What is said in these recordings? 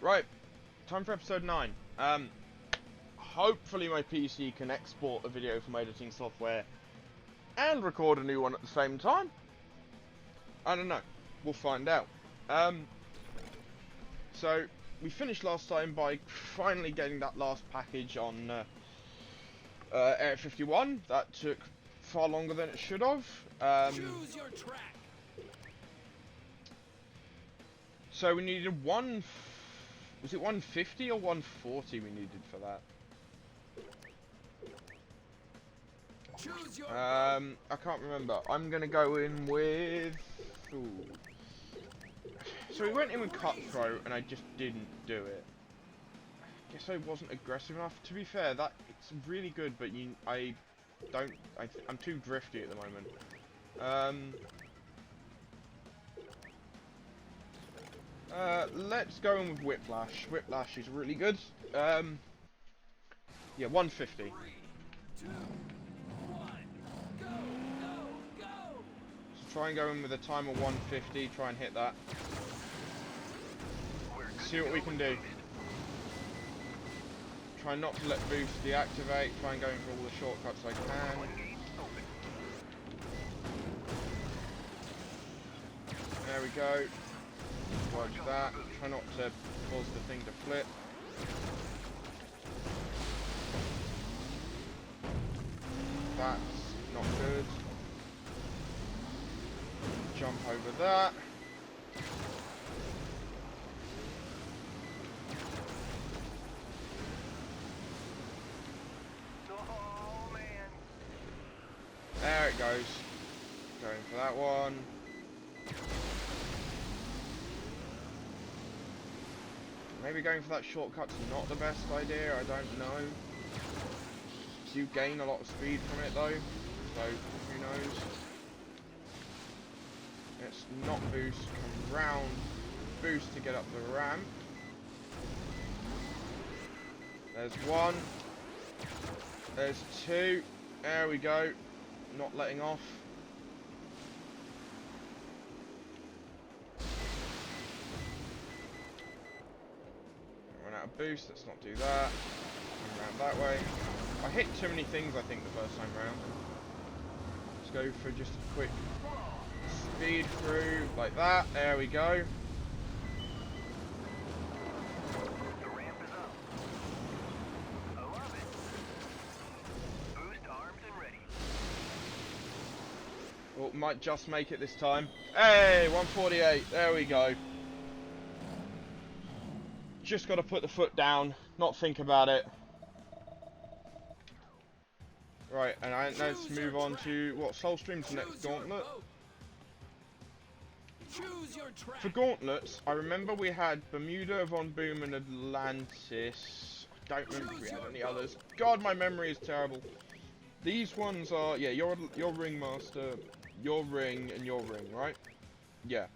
Right, time for episode 9. Hopefully my PC can export a video from editing software and record a new one at the same time. I don't know. We'll find out. So, we finished last time by finally getting that last package on Area 51. That took far longer than it should have. Choose your track. So we needed was it 150 or 140 we needed for that? Choose your I can't remember. I'm gonna go in with... Ooh. So we went in with Cutthroat and I just didn't do it. I guess I wasn't aggressive enough. To be fair, it's really good, but I'm too drifty at the moment. Let's go in with Whiplash. Whiplash is really good. Yeah, 150. 3, 2, 1, go, go, go. So try and go in with a time of 150. Try and hit that. See what we can do. Try not to let boost deactivate. Try and go in for all the shortcuts I can. There we go. Dodge that. Try not to cause the thing to flip. That's not good. Jump over that. Oh man. There it goes. Going for that one. Maybe going for that shortcut's not the best idea, I don't know. You gain a lot of speed from it though, so who knows. Let's not boost, come round, boost to get up the ramp. There's one. There's two. There we go. Not letting off. Run out of boost, let's not do that. Come around that way. I hit too many things, I think, the first time round. Let's go for just a quick speed through, like that. There we go. The ramp is up. I love it. Boost armed and ready. Oh, might just make it this time. Hey, 148. There we go. Just got to put the foot down, not think about it. Right, and let's move on to what Soulstream's next gauntlet. Choose your track. For gauntlets, I remember we had Bermuda, Von Boom, and Atlantis. I don't remember if we had any others. God, my memory is terrible. These ones are, yeah, your Ringmaster, your Ring, and your Ring, right? Yeah.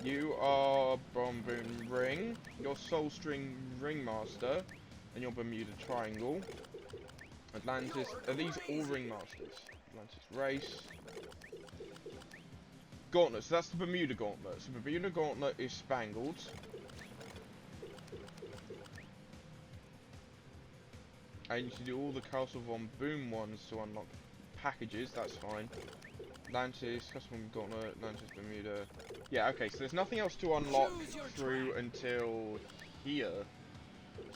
You are Von Boom Ring, your Soulstring Ringmaster, and your Bermuda Triangle. Atlantis, are these all Ringmasters? Atlantis Race. Gauntlet, so that's the Bermuda Gauntlet. So the Bermuda Gauntlet is spangled. And you need to do all the Castle Von Boom ones to unlock packages, that's fine. Atlantis, Custom Gauntlet, Atlantis, Bermuda. Yeah, okay, so there's nothing else to unlock through until here.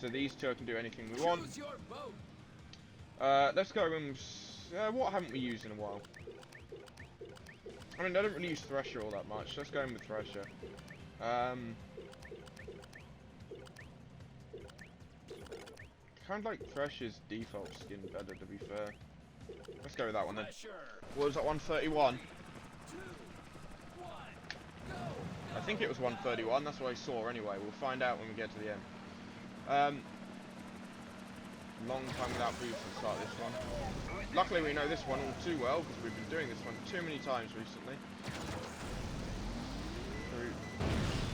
So these two can do anything we want. Choose your boat. Let's go with... what haven't we used in a while? I mean, I don't really use Thresher all that much. Let's go in with Thresher. Kind of like Thresher's default skin better, to be fair. Let's go with that one then. What was that, 131? 2, 1, go. I think it was 131, that's what I saw anyway. We'll find out when we get to the end. Long time without boost to start this one. Luckily we know this one all too well, because we've been doing this one too many times recently.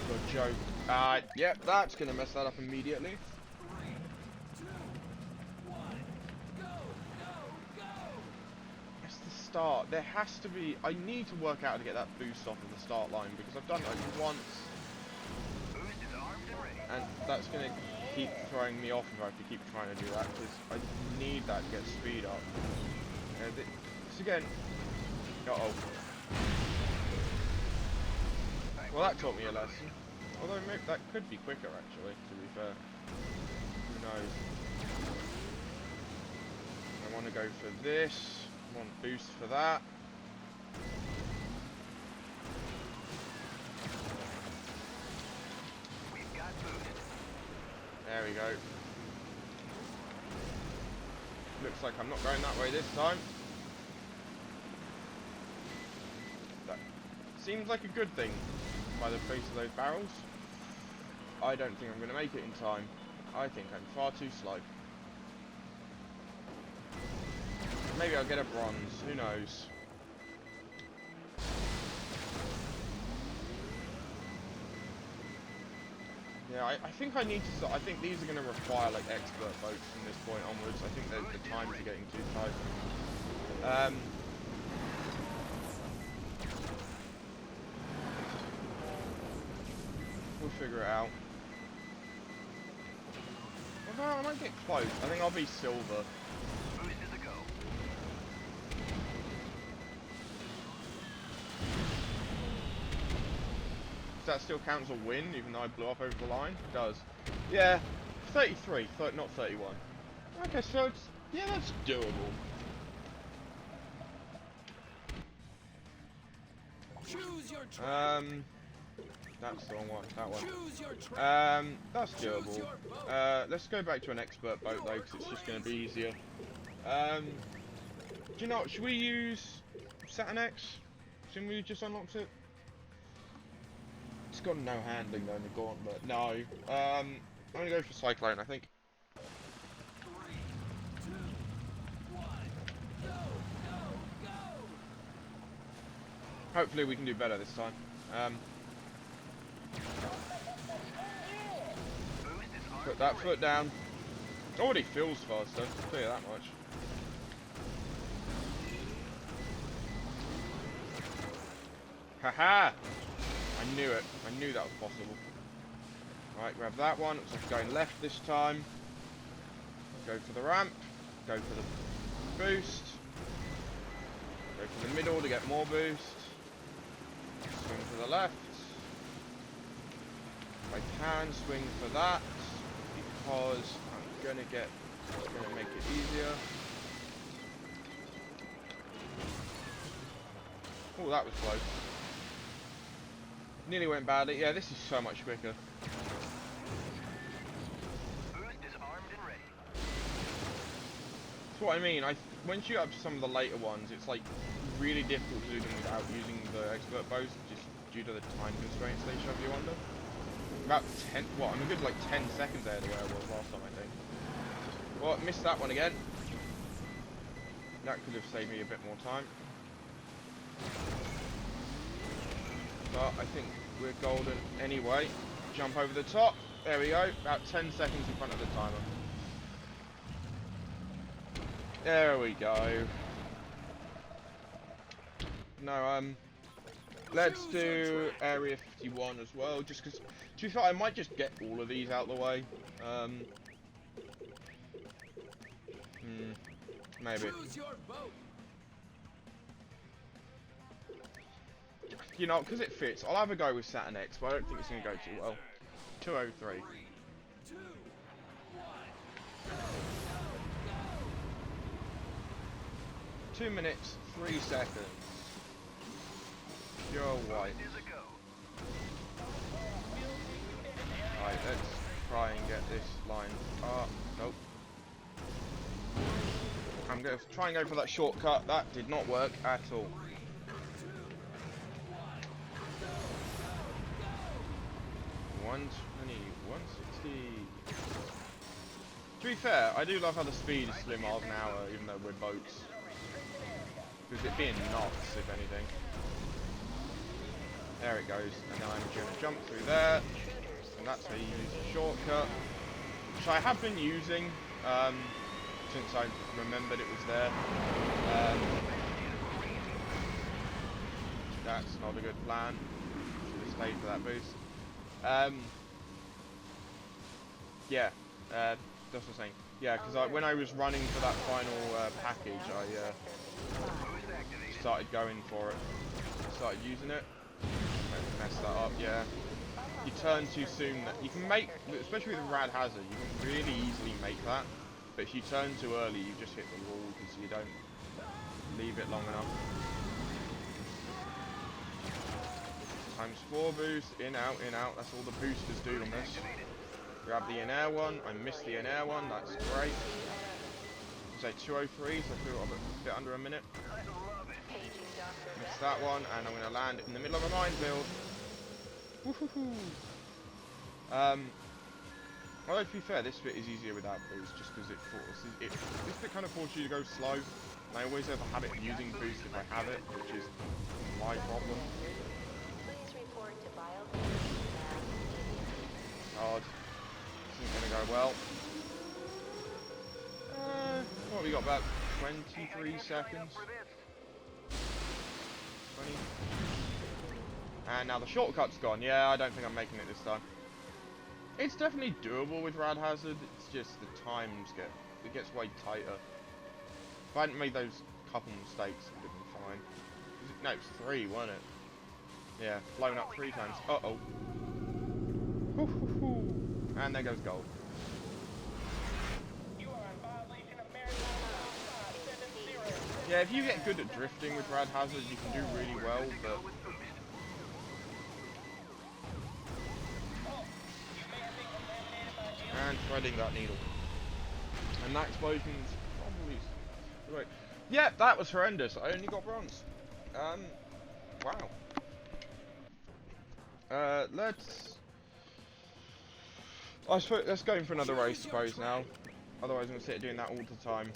Good joke. Yep, that's going to mess that up immediately. 3, 2, 1, go, go, go. That's the start. There has to be... I need to work out how to get that boost off of the start line, because I've done it only once. Boost is armed and ready. And that's going to keep throwing me off if I have to keep trying to do that, because I need that to get speed up. This again... Uh-oh. Well, that taught me a lesson. Although maybe that could be quicker, actually, to be fair. Who knows? I want to go for this. I want boost for that. We've got boost. There we go. Looks like I'm not going that way this time. That seems like a good thing by the face of those barrels. I don't think I'm going to make it in time. I think I'm far too slow. Maybe I'll get a bronze. Who knows? Yeah, I think I need to start. I think these are going to require like expert boats from this point onwards. I think the times are getting too tight. We'll figure it out. Well, I might get close. I think I'll be silver. Boost is a go. Does that still count as a win, even though I blew up over the line? It does. Yeah, 33, not 31. Okay, so it's... yeah, that's doable. Choose your track. That's the wrong one, that one. Choose your track. That's doable. Let's go back to an expert boat though, because it's just going to be easier. Do you know what, should we use Saturn X? Shouldn't we just unlock it? It's got no handling though in the gauntlet. No. I'm going to go for Cyclone, I think. 3, 2, 1, go, go, go. Hopefully we can do better this time. Put that foot down. It already feels faster, I'll tell you that much. Haha! I knew it. I knew that was possible. Right, grab that one. Looks like it's going left this time. Go for the ramp. Go for the boost. Go for the middle to get more boost. Swing to the left. I can swing for that because I'm gonna make it easier. Oh, that was close. Nearly went badly. Yeah, this is so much quicker. Boost is armed and ready. That's what I mean. Once you get up to some of the later ones, it's like really difficult to do them without using the expert bows, just due to the time constraints they shove you under. About 10, what, I'm a good like 10 seconds ahead of where I was last time, I think. Well, missed that one again. That could have saved me a bit more time. But I think we're golden anyway. Jump over the top. There we go. About 10 seconds in front of the timer. There we go. No, let's do Area 51 as well, just because, to be fair, I might just get all of these out of the way. Maybe. Choose your boat. You know, because it fits, I'll have a go with Saturn X, but I don't think it's going to go too well. 203. 3, 2, 1, go, go, 2 minutes, 3 seconds. Pure white. Boost is a go. Right, let's try and get this line up. Nope. I'm going to try and go for that shortcut. That did not work at all. 120, 160. To be fair, I do love how the speed is 3 miles an hour, even though we're boats. Because it being knots, if anything. There it goes, and then I'm going to jump through there, and that's how you use the shortcut, which I have been using since I remembered it was there. That's not a good plan. Should have stayed for that boost. Yeah, that's what I'm saying. Yeah, because when I was running for that final package, I started going for it. Started using it. Messed that up, yeah. You turn too soon, you can make, especially with Rad Hazard, you can really easily make that. But if you turn too early, you just hit the wall because you don't leave it long enough. ×4 boost, in, out, that's all the boosters do on this. Grab the in-air one, I missed the in-air one, that's great. Say 203, so I feel a bit under a minute. Missed that one, and I'm going to land in the middle of a minefield. Woohoo! Although to be fair, this bit is easier without boost, just because this bit kind of forces you to go slow. And I always have a habit of using boost if I have it, which is my problem. God, this isn't going to go well. What have we got, about 23 seconds? 20. And now the shortcut's gone. Yeah, I don't think I'm making it this time. It's definitely doable with Rad Hazard. It's just the times gets way tighter. If I hadn't made those couple mistakes, it would have been fine. No, it was 3, wasn't it? Yeah, blown up 3 times. Uh-oh. And there goes gold. Yeah, if you get good at drifting with Rad Hazard, you can do really well, but... And threading that needle. And that explosion's probably... Right. Yeah, that was horrendous. I only got bronze. Wow. Let's go in for another race, I suppose, now. Otherwise I'm going to sit doing that all the time.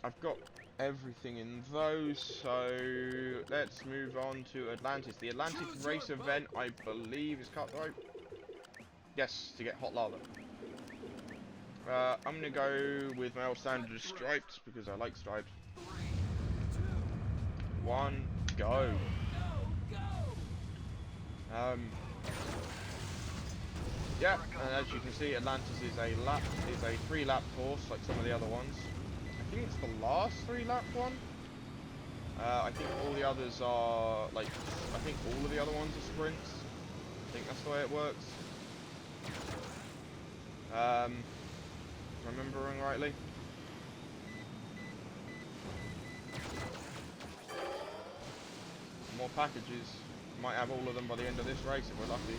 I've got everything in those, so let's move on to Atlantis. The Atlantis race event, I believe, is cutthroat. Yes, to get hot lava. I'm going to go with my old standard striped, because I like striped. 1, go. Yeah, and as you can see, Atlantis is a 3-lap course, like some of the other ones. I think it's the last 3-lap one. I think all the others are, like, I think all of the other ones are sprints. I think that's the way it works. Remembering rightly. More packages. Might have all of them by the end of this race if we're lucky.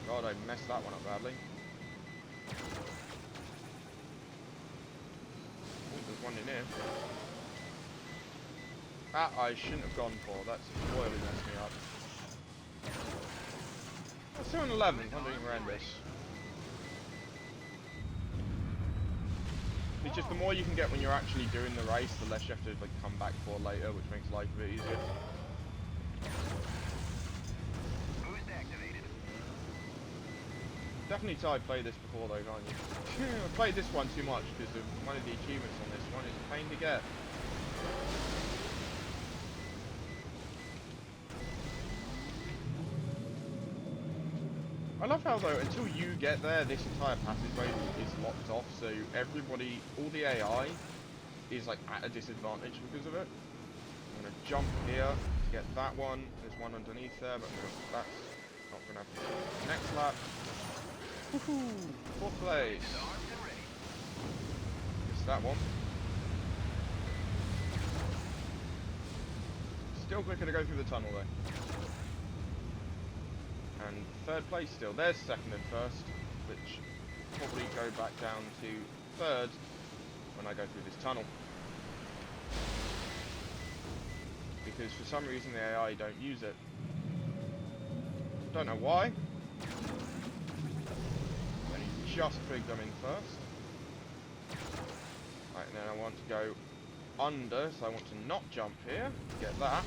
God, I messed that one up badly. Oh, there's one in here. That I shouldn't have gone for. That's royally messed me up. That's 2 and 11. I'm doing horrendous. It's just the more you can get when you're actually doing the race, the less you have to like come back for later, which makes life a bit easier. Boost activated. Definitely try to play this before though, can't you? I played this one too much because one of the achievements on this one is a pain to get. I love how though, until you get there, this entire passageway is locked off, so everybody, all the AI, is like at a disadvantage because of it. I'm going to jump here to get that one. There's one underneath there, but that's not going to happen. Next lap. Woohoo! 4th place. Missed that one. Still quicker to go through the tunnel though. And 3rd place still. There's 2nd and 1st, which probably go back down to 3rd when I go through this tunnel. Because for some reason the AI don't use it. Don't know why. Only just picked them in first. Right, and then I want to go under, so I want to not jump here to get that.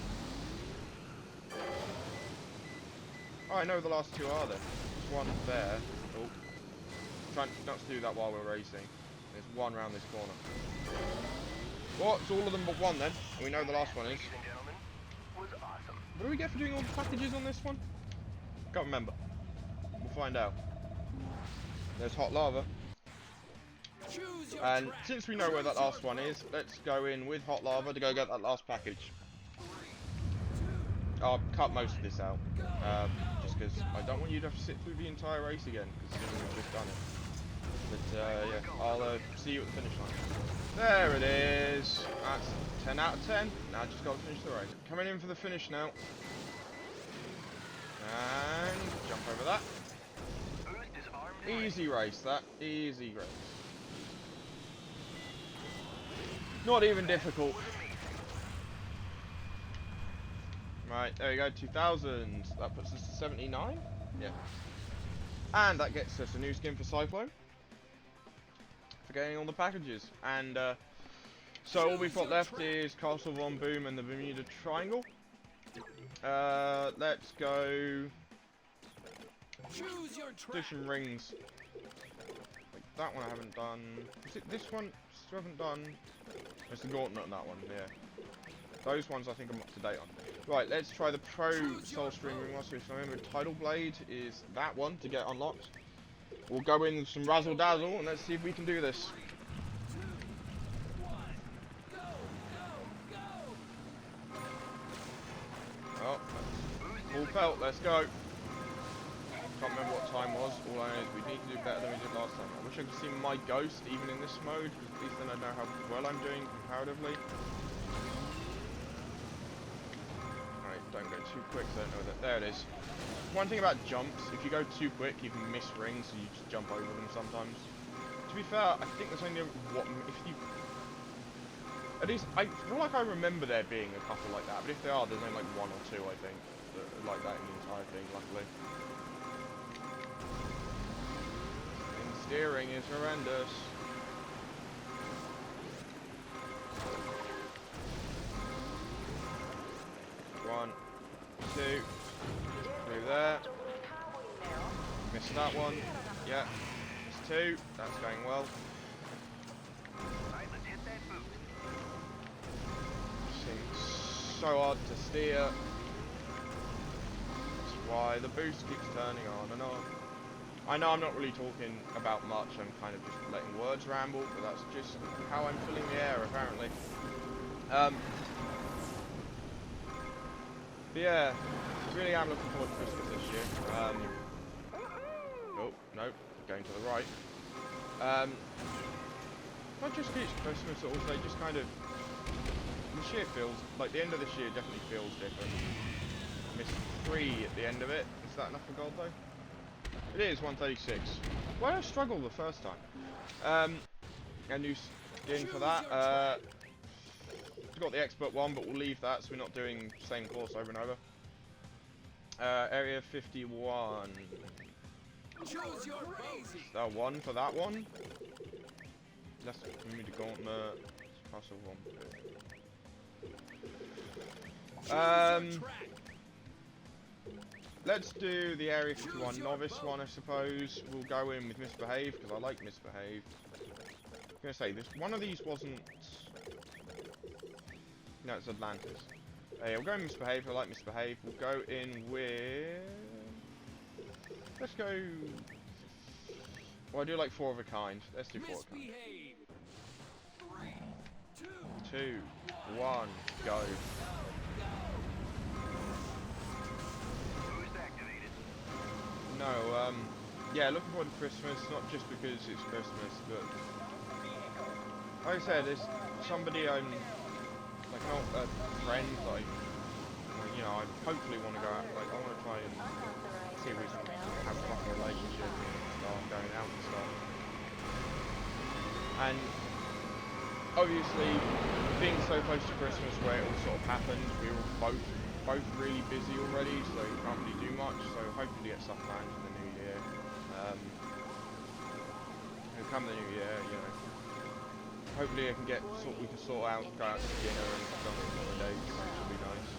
Oh, I know the last 2 are there. There's one there. Oh. Trying not to do that while we're racing. There's one round this corner. Well, it's all of them but one then. And we know the last one is. Was awesome. What do we get for doing all the packages on this one? Can't remember. We'll find out. There's hot lava. Choose your And track. since we know where that last one is, let's go in with hot lava to go get that last package. I'll cut most of this out, just because I don't want you to have to sit through the entire race again, because we've just done it. But yeah, I'll see you at the finish line. There it is. That's 10 out of 10. Now I just got to finish the race. Coming in for the finish now. And jump over that. Boost is armed and ready. Easy race, that. Easy race. Not even difficult. Right, there we go, 2000. That puts us to 79? Yeah. And that gets us a new skin for Cyclone. For getting all the packages. And, so all we've got left is Castle Von Boom and the Bermuda Triangle. Let's go Choose your do track. some rings. Like that one I haven't done. Is it this one? Still haven't done. It's the Gauntlet on that one, yeah. Those ones I think I'm up to date on. Right, let's try the Pro Soulstream Ring Master. If I remember, Tidal Blade is that one to get unlocked. We'll go in with some Razzle Dazzle and let's see if we can do this. 3, 2, 1, go, go, go. Oh, full pelt, let's go. Can't remember what time was. All I know is we need to do better than we did last time. I wish I could see my ghost even in this mode, because at least then I know how well I'm doing comparatively. Alright, don't go too quick, so I don't know that. There it is. One thing about jumps, if you go too quick, you can miss rings, so you just jump over them sometimes. To be fair, I think there's only if you. At least I feel like I remember there being a couple like that, but if there are, there's only like one or two, I think, that are like that in the entire thing, luckily. Steering is horrendous. One, two, through there. Missed that one. Yeah. Missed two. That's going well. Alright, let's hit that boost. Seems so hard to steer. That's why the boost keeps turning on and on. I know I'm not really talking about much, I'm kind of just letting words ramble, but that's just how I'm filling the air, apparently. But yeah, really am looking forward to Christmas this year. Oh, nope, going to the right. Not just 'cause it's Christmas, but also just kind of, this year feels, like the end of this year definitely feels different. Missed 3 at the end of it. Is that enough for gold though? It is 136. Why did I struggle the first time? A new skin for that. Got the expert one, but we'll leave that so we're not doing the same course over and over. Area 51. Choose your basic. Is that one for that one? That's Bermuda Gauntlet. Castle one. Choose your track. Let's do the Area 51 novice one, I suppose. We'll go in with Misbehave, because I like Misbehave. I'm going to say, this one of these wasn't... No, it's Atlantis. Yeah, we'll go in Misbehave, I like Misbehave. We'll go in with... Let's go... Well, I do like 4 of a kind. Let's do 4 of a kind. Misbehave. 3, 2, 2, 1, go. Boost activated. No, yeah, looking forward to Christmas, not just because it's Christmas, but like I said, it's somebody I'm, like a friend, like, you know, I hopefully want to go out, like, I want to try and see if we can have a proper relationship and start going out and stuff. And obviously, being so close to Christmas where it all sort of happened, we were both really busy already, so we can't really do much, so hopefully get stuff planned for the new year. And come the new year, you know, hopefully I can get, we can sort out, go out to dinner and stuff on holidays, which will be nice.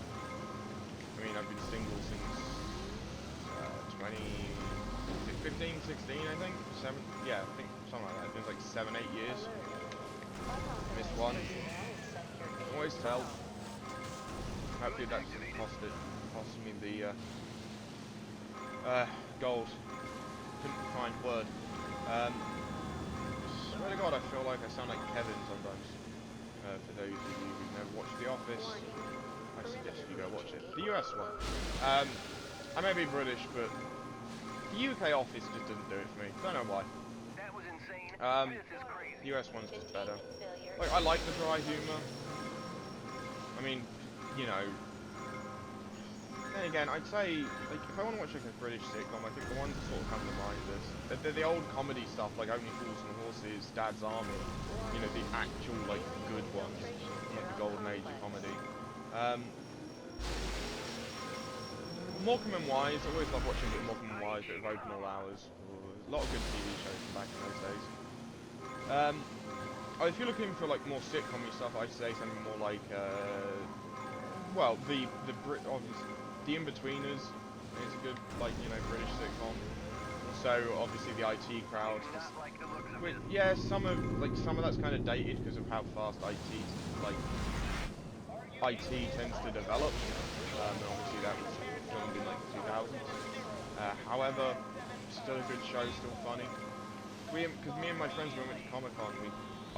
I mean, I've been single since 15, 16, I think? 7, yeah, I think something like that. It's been like 7, 8 years. Missed one. Always tell. Hopefully that doesn't cost me the gold. Couldn't find word. swear to God, I feel like I sound like Kevin sometimes. For those of you who've never watched The Office, I suggest you go watch it. The US one. I may be British, but the UK Office just didn't do it for me. Don't know why. That was insane. This is crazy. The US one's just better. Like, I like the dry humour. I mean, you know. Then again, I'd say, like, if I want to watch like a British sitcom, I think the ones that sort of come to mind is they're the old comedy stuff, like Only Fools and Horses, Dad's Army. You know, the actual like good ones, like the golden age of comedy. Morecambe and Wise, I always love watching a bit of Morecambe and Wise, a bit of Open All Hours. A lot of good TV shows from back in those days. If you're looking for like more sitcom-y stuff, I'd say something more like, well, the In-Betweeners is a good, like, you know, British sitcom. So obviously the IT Crowd. Yeah, some of that's kind of dated because of how fast IT tends to develop. And obviously that was filmed in like the 2000s. However, still a good show, still funny. Because me and my friends, when we went to Comic-Con, we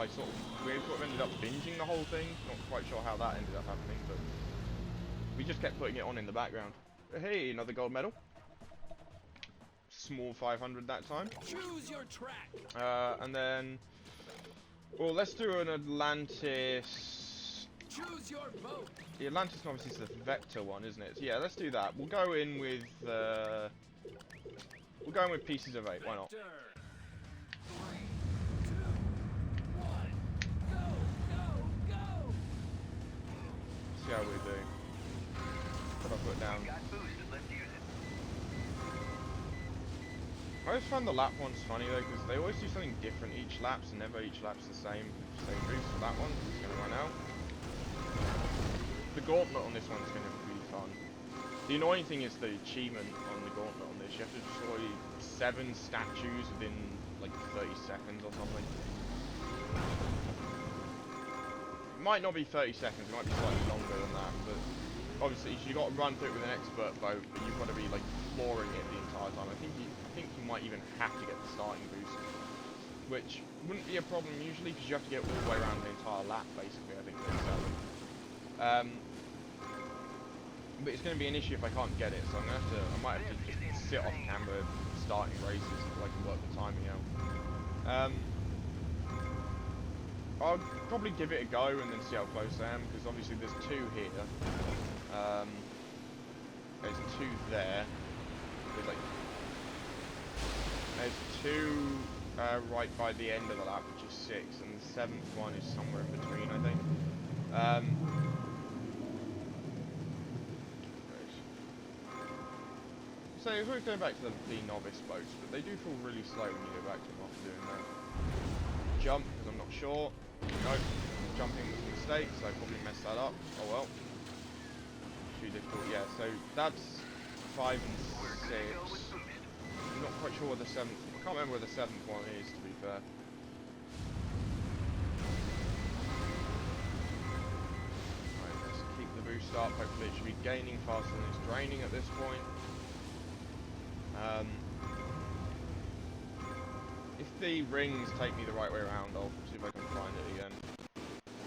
sort of ended up binging the whole thing. Not quite sure how that ended up happening, but we just kept putting it on in the background. Hey, another gold medal. Small 500 that time. Choose your track. And then, well, let's do an Atlantis. Choose your boat. The Atlantis obviously is the vector one, isn't it? So yeah, let's do that. We'll go in with Pieces of 8. Why not? Vector. 3, 2, 1, go, go, go. See how we do. What I put down. Got boosted. Let's use it. I always find the lap ones funny though, because they always do something different each lap, so never each lap's the same boost for that one. It's going to run out. The gauntlet on this one's going to be fun. The annoying thing is the achievement on the gauntlet on this. You have to destroy 7 statues within like 30 seconds or something. It might not be 30 seconds, it might be slightly longer than that, but obviously you've got to run through it with an expert boat, but you've got to be like flooring it the entire time. I think you might even have to get the starting boost, which wouldn't be a problem usually because you have to get all the way around the entire lap basically, I think they sell them. But it's going to be an issue if I can't get it, so I might have to just sit off camera starting races until I can work the timing out. I'll probably give it a go and then see how close I am, because obviously there's 2 here. There's 2 there. There's 2 right by the end of the lap, which is 6, and the 7th one is somewhere in between, I think. So we're going back to the novice boats, but they do feel really slow when you go back to them after doing that. Jump, because I'm not sure. Nope. Jumping was a mistake, so I probably messed that up. Oh well. Too difficult, yeah. So that's 5 and 6. I'm not quite sure what the 7th. I can't remember where the 7th one is, to be fair. Right, let's keep the boost up. Hopefully it should be gaining faster than it's draining at this point. If the rings take me the right way around, I'll see if I can find it again.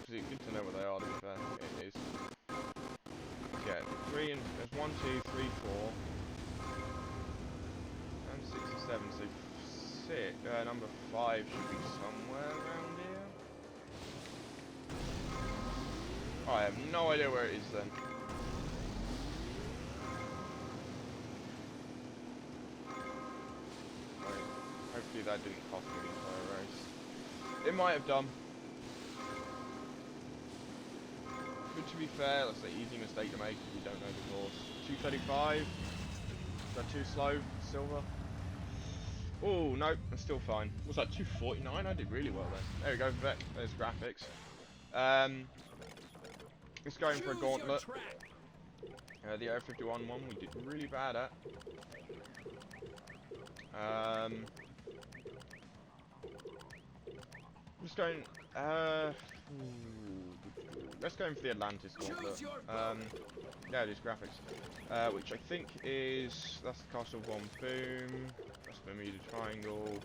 It's good to know where they are, to be fair. It is. Yeah, 3 and there's 1, 2, 3, 4, and 6 and 7. So number 5 should be somewhere around here. Oh, I have no idea where it is then. Hopefully that didn't cost me the entire race. It might have done. But to be fair, that's an easy mistake to make if you don't know the course. 235. Is that too slow? Silver. Oh, no, that's still fine. What's that, 249? I did really well then. There we go, Vec. There's graphics. Let's go in for a gauntlet. The Air 51 one we did really bad at. Just going, let's go in for the Atlantis gauntlet. Yeah, it is graphics. Which I think is, that's the Castle Von Boom, that's Bermuda Triangle,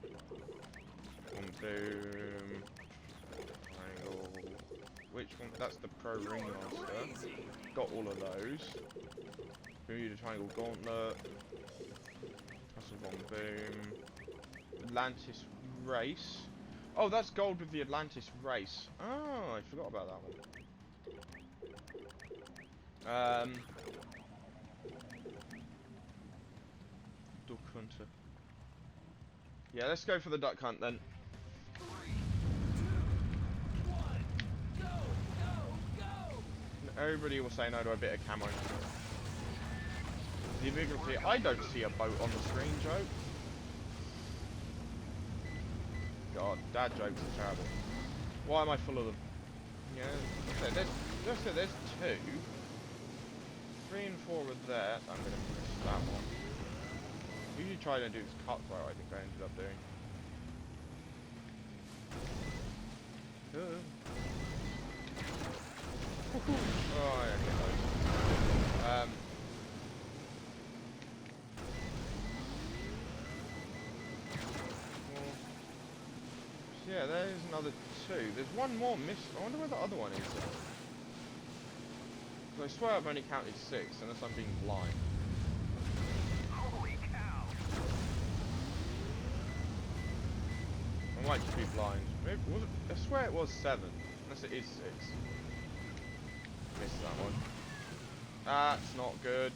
1, boom. Triangle. Which one? That's the Pro Ringmaster. Got all of those. Bermuda Triangle Gauntlet. Hustle Bomb Boom. Atlantis Race. Oh, that's gold with the Atlantis Race. Oh, I forgot about that one. Duck Hunter. Yeah, let's go for the Duck Hunt then. 3, 2, 1, go, go, go! Everybody will say no to a bit of camo. The ability. I don't see a boat on the screen, Joe. God, dad jokes are terrible. Why am I full of them? Yeah, there's 2. 3 and 4 are there. I'm gonna miss that one. Usually try to do this cutthroat, I think I ended up doing. Oh, yeah, get those. Well, so yeah, there's another 2. There's one more missing. I wonder where the other one is. I swear I've only counted 6, unless I'm being blind. Holy cow! I might just be blind. Maybe, was it, I swear it was 7, unless it is 6. Missed that one. That's not good.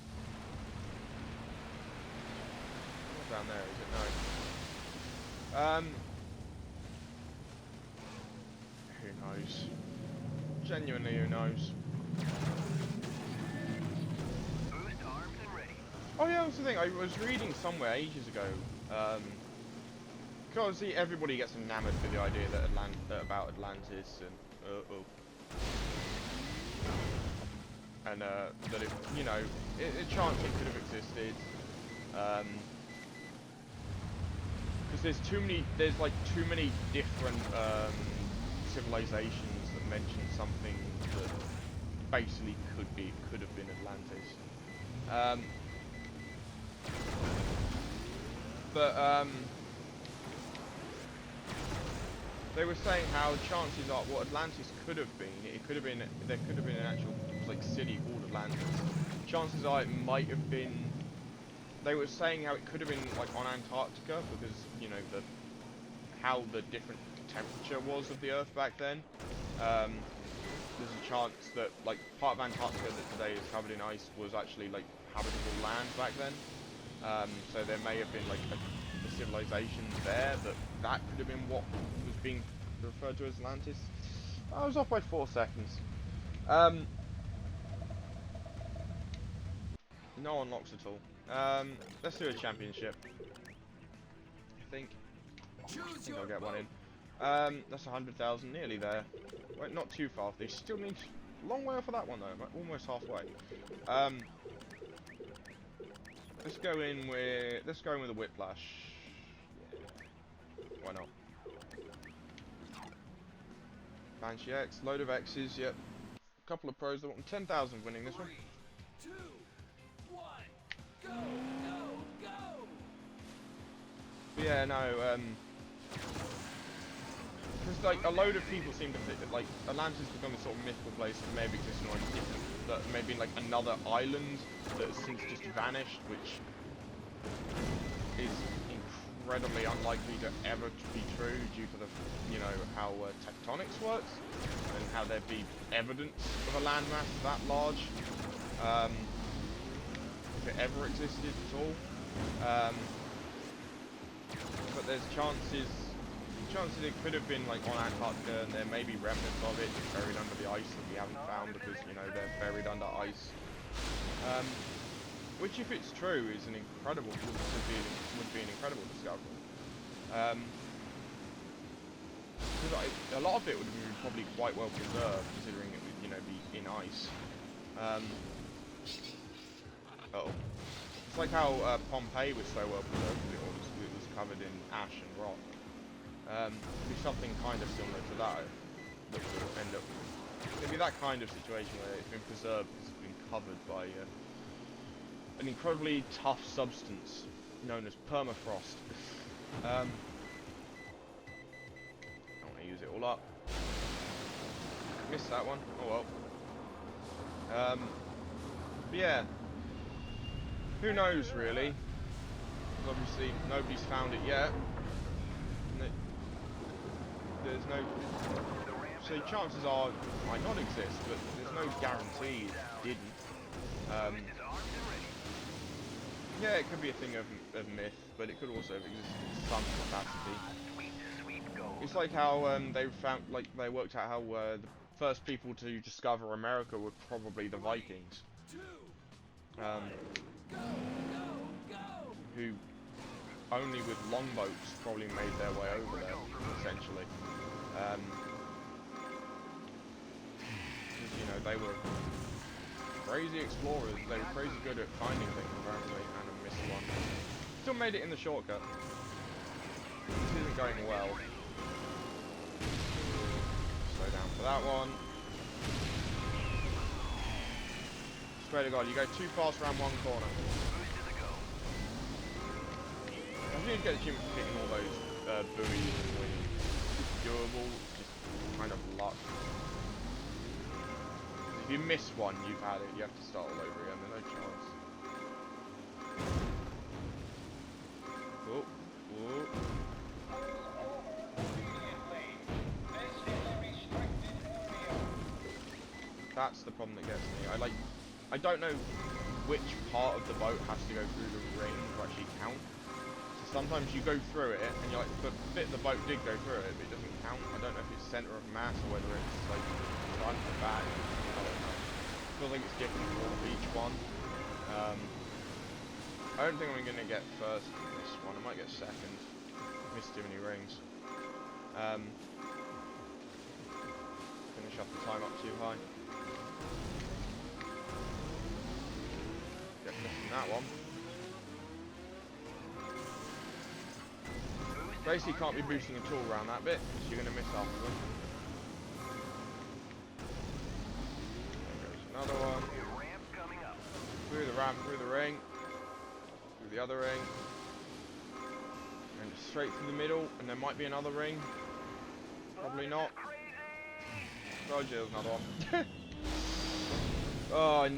Not down there, is it? No. Who knows? Genuinely, who knows? Boost armed and ready. Oh yeah, that's the thing. I was reading somewhere ages ago. Because see, everybody gets enamored with the idea that about Atlantis and that it, you know, a chance it could have existed. Because there's like too many different civilizations that mention something that basically could have been Atlantis. They were saying how chances are what Atlantis could have been, there could have been an actual like city called Atlantis. Chances are it might have been. They were saying how it could have been like on Antarctica because you know how the different temperature was of the Earth back then. There's a chance that like part of Antarctica that today is covered in ice was actually like habitable land back then. So there may have been like a civilization there that could have been what was being referred to as Atlantis. I was off by 4 seconds. No unlocks at all. Let's do a championship. I think I'll get one in. That's 100,000, nearly there. Wait, not too far. They still need a long way off of that one though. Almost halfway. Let's go in with a whiplash. Yeah. Why not? Banshee X, load of X's, yep. A couple of pros that want 10,000 winning this one. 3, 2, 1, go, go, go! But yeah, no, because like a load of people seem to think that like Atlantis has become a sort of mythical place that may have existed on different, that may be like another island that has since just vanished, which is incredibly unlikely to ever be true due to the, you know, how tectonics works and how there'd be evidence of a landmass that large, if it ever existed at all. But there's chances it could have been like on Antarctica, and there may be remnants of it just buried under the ice that we haven't found because, you know, they're buried under ice. Which, if it's true, is an incredible would be an incredible discovery. Because a lot of it would have been probably quite well preserved, considering it would, you know, be in ice. It's like how Pompeii was so well preserved; it was covered in ash and rock. It'd be something kind of similar to that would end up. It'd be that kind of situation where it's been preserved because it's been covered by an incredibly tough substance known as permafrost. all up. Missed that one. Oh well. But yeah. Who knows really? 'Cause obviously nobody's found it yet. There's no. So chances are it might not exist, but there's no guarantee it didn't. Yeah, it could be a thing of myth, but it could also have existed in some capacity. It's like how they worked out how the first people to discover America were probably the Vikings, who only with longboats probably made their way over there, essentially. You know, they were crazy explorers. They were crazy good at finding things, apparently, and a missed one. Still made it in the shortcut. This isn't going well. Slow down for that one. Swear to God, you go too fast around one corner. I need to get the achievement for hitting all those buoys and wings. It's doable, just kind of luck. If you miss one, you've had it. You have to start all over again. There's no chance. Oh, oh. That's the problem that gets me. I don't know which part of the boat has to go through the ring to actually count. So sometimes you go through it, and you're like, the bit of the boat did go through it, but it doesn't count. I don't know if it's center of mass or whether it's like front or back. I don't know. I feel like it's different for each one. I don't think I'm going to get first in this one. I might get second. Missed too many rings. Finish up the time up too high. Get missing that one. Basically can't be boosting at all around that bit, because you're going to miss afterwards. There goes another one. Through the ramp, through the ring. Through the other ring. And straight through the middle, and there might be another ring. Probably not. Oh, there's another one. Oh,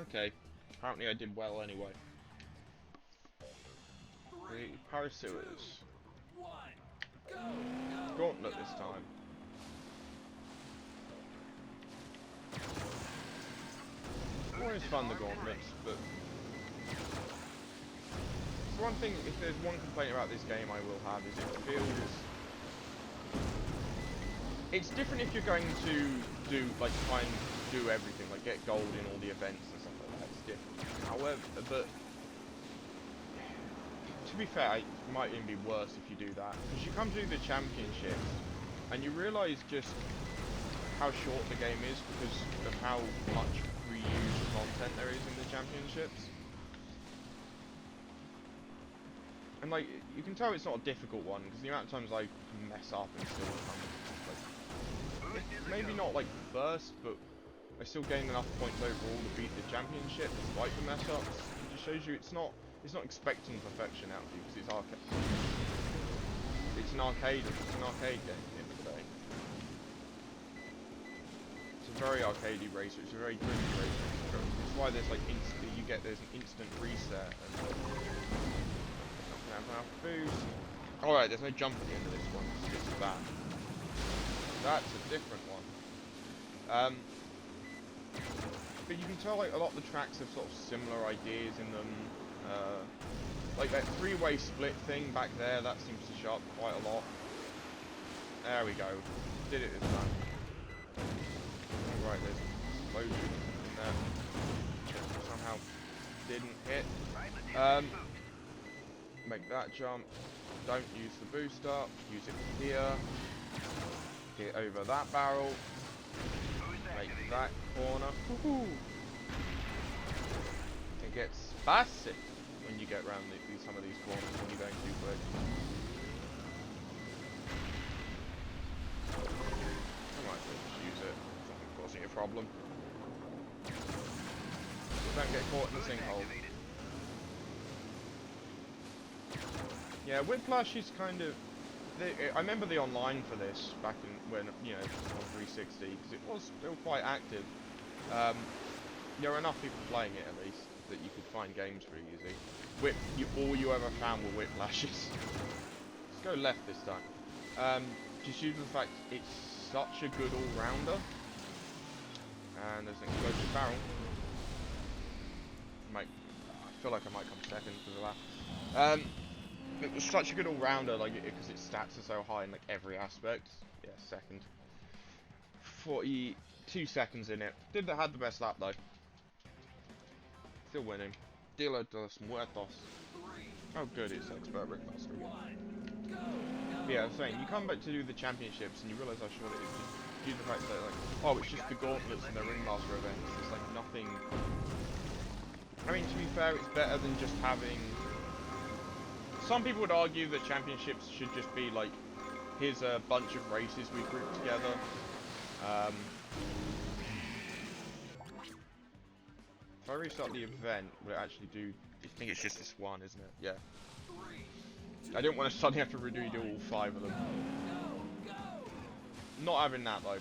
okay. Apparently I did well anyway. The Parasewers. Gauntlet this time. Always fun, the gauntlets, but it's one thing, if there's one complaint about this game I will have, is it feels... It's different if you're going to do, like, try and do everything, like get gold in all the events and stuff like that, it's different. However, but to be fair, it might even be worse if you do that, because you come to the championships and you realise just how short the game is because of how much reused content there is in the championships. And like, you can tell it's not a difficult one because the amount of times I mess up and still come, like, maybe not like first, but I still gain enough points overall to beat the championship despite the mess ups. It just shows you it's not expecting perfection out of you because it's arcade. It's an arcade game at the end of the day. It's a very arcadey racer. It's a very drifty racer. That's why there's like there's an instant reset. And not gonna have enough boost. Alright, there's no jump at the end of this one. It's just that. That's a different one. But you can tell like a lot of the tracks have sort of similar ideas in them. Like that three-way split thing back there, that seems to show up quite a lot. There we go. Did it this time. Right, there's an explosion in there. Somehow didn't hit. Make that jump. Don't use the boost up. Use it here. Get over that barrel. Make that corner. Woohoo! It gets spastic when you get around some of these corners when you're going too quick. I might as well just use it. It's not causing a problem. Don't get caught in the sinkhole. Yeah, Whiplash is kind of... I remember the online for this back in when on 360 because it was still quite active. There were enough people playing it at least that you could find games pretty easy. All you ever found were whiplashes. Let's go left this time. Just due to the fact it's such a good all-rounder. And there's an explosive barrel. I feel like I might come second because of that. It was such a good all-rounder, like because its stats are so high in like every aspect. Yeah, second. 42 seconds in it. Had the best lap though. Still winning. Dealer de los Muertos. Oh good, it's expert ringmaster again. Yeah, I was saying, you come back to do the championships and you realise how short it is. Just due to the fact that like, oh, it's just the gauntlets and the ringmaster events. It's like nothing. I mean, to be fair, it's better than just having. Some people would argue that championships should just be like, here's a bunch of races we grouped together. If I restart the event, will it actually do? I think it's just this one, isn't it? Yeah. I didn't want to suddenly have to redo all 5 of them. Not having that though.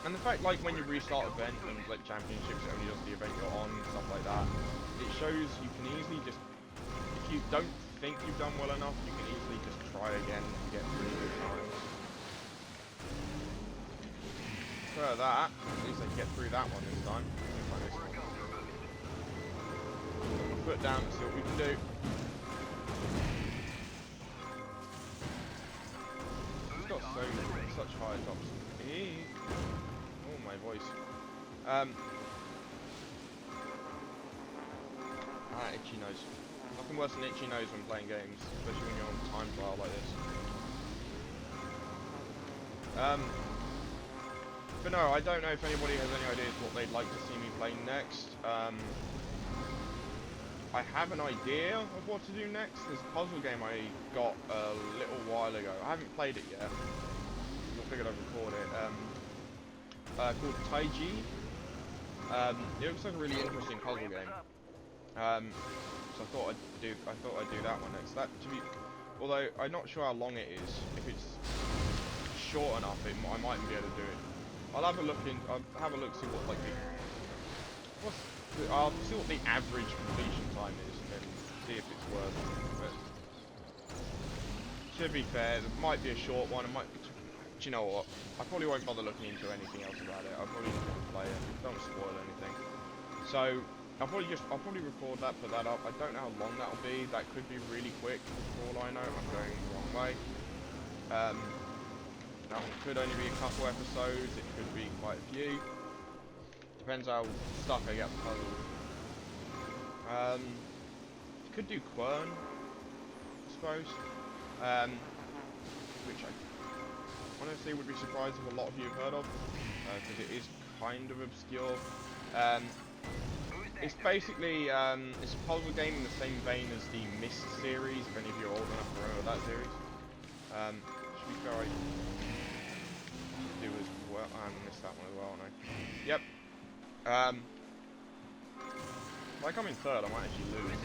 And the fact, like, when you restart event and like championships, it only does the event you're on, stuff like that. It shows you can easily just, if you don't think you've done well enough, you can easily just try again and get really good times. For that, at least I can get through that one this time. Foot down and see what we can do. It's got such high tops. Oh my voice. Itchy nose. Nothing worse than itchy nose when playing games, especially when you're on time trial like this. But no, I don't know if anybody has any ideas what they'd like to see me play next. I have an idea of what to do next. There's a puzzle game I got a little while ago. I haven't played it yet. I figured I'd record it. Called Taiji. It looks like a really interesting puzzle game. So I thought I'd do that one next. Although I'm not sure how long it is. If it's short enough, I might be able to do it. I'll have a look see what like I'll see what the average completion time is and then see if it's worth it. But to be fair, it might be a short one. Do you know what? I probably won't bother looking into anything else about it. I'll probably just want to play it. Don't spoil anything. So I'll probably record that, put that up. I don't know how long that'll be. That could be really quick. For all I know, I'm going the wrong way. That one could only be a couple episodes. It could be quite a few. Depends how stuck I get with puzzles. Could do Quern, I suppose. Which I honestly would be surprised if a lot of you have heard of, because it is kind of obscure. It's basically it's a puzzle game in the same vein as the Myst series. If any of you are old enough to remember that series, should be fair. I do as well. I missed that one as well, aren't I? Yep. If I come in third, I might actually lose.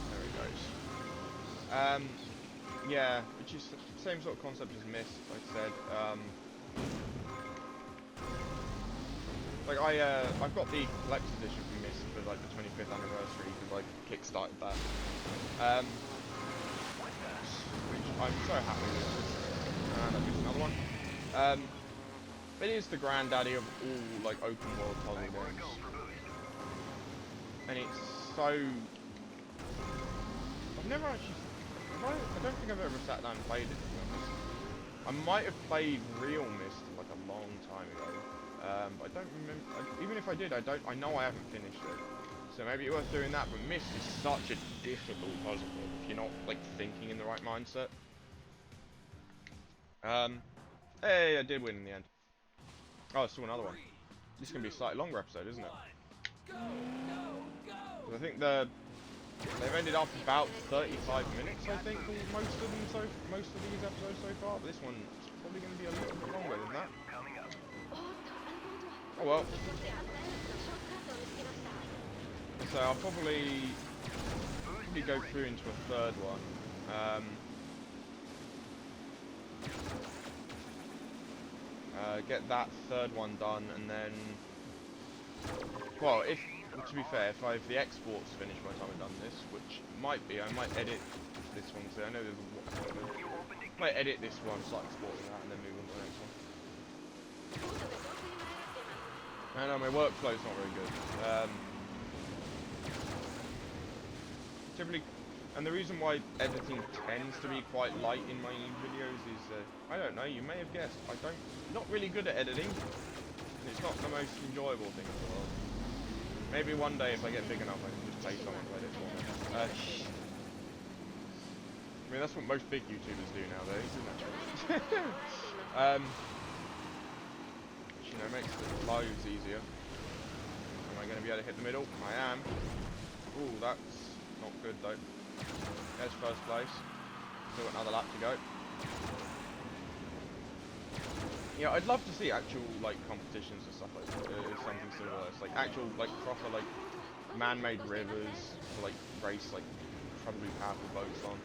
There he goes. Yeah, which is the same sort of concept as Myst, like I said. I've got the collector's edition from Myst for like the 25th anniversary because I kickstarted that. Which I'm so happy with. And I've used another one. It is the granddaddy of all like open world puzzle games, and it's so. I've never actually. I don't think I've ever sat down and played it. To be honest, I might have played Real Myst like a long time ago, but I don't remember. Even if I did, I know I haven't finished it. So maybe it's worth doing that. But Myst is such a difficult puzzle game if you're not like thinking in the right mindset. Hey, I did win in the end. Oh, still another one. This is going to be a slightly longer episode, isn't it? I think they've ended up about 35 minutes, I think, for most of these episodes so far. But this one's probably going to be a little bit longer than that. Oh well. So I'll probably go through into a third one. Get that third one done, and then, well, if, to be fair, if the exports finish by the time I've done this, which might be, I might edit this one, so I know there's a, might edit this one, start exporting that, and then move on to the next one. I know my workflow's not very good. Typically, and the reason why editing tends to be quite light in my videos is, I don't know, you may have guessed, not really good at editing, and it's not the most enjoyable thing in the world. Maybe one day if I get big enough I can just pay someone to edit for me. I mean, that's what most big YouTubers do nowadays, isn't it? Which, you know, makes the lives easier. Am I going to be able to hit the middle? I am. Ooh, that's not good though. There's first place. Still got another lap to go. Yeah, I'd love to see actual like competitions and stuff like something similar. It's like actual like proper like man-made rivers to like race like incredibly powerful boats on.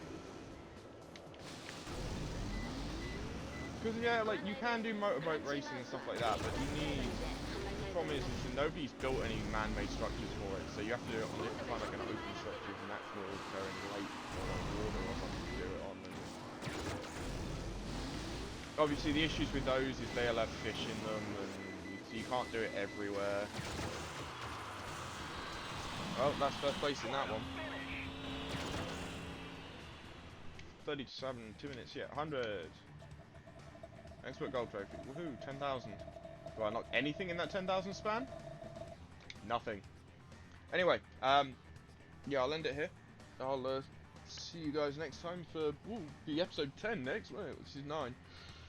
Because yeah, like you can do motorboat racing and stuff like that, but you need. The problem is nobody's built any man-made structures for it, so you have to do it on different kind of like an open structure with a natural occurring lake or water or something to do it on. And obviously the issues with those is they'll have fish in them, and you can't do it everywhere. Oh, that's first place in that one. 37, 2 minutes, yeah, 100. Expert gold trophy, woohoo, 10,000. Do I unlock anything in that 10,000 span? Nothing. Anyway, yeah, I'll end it here. I'll see you guys next time for the episode 10 next, which is 9.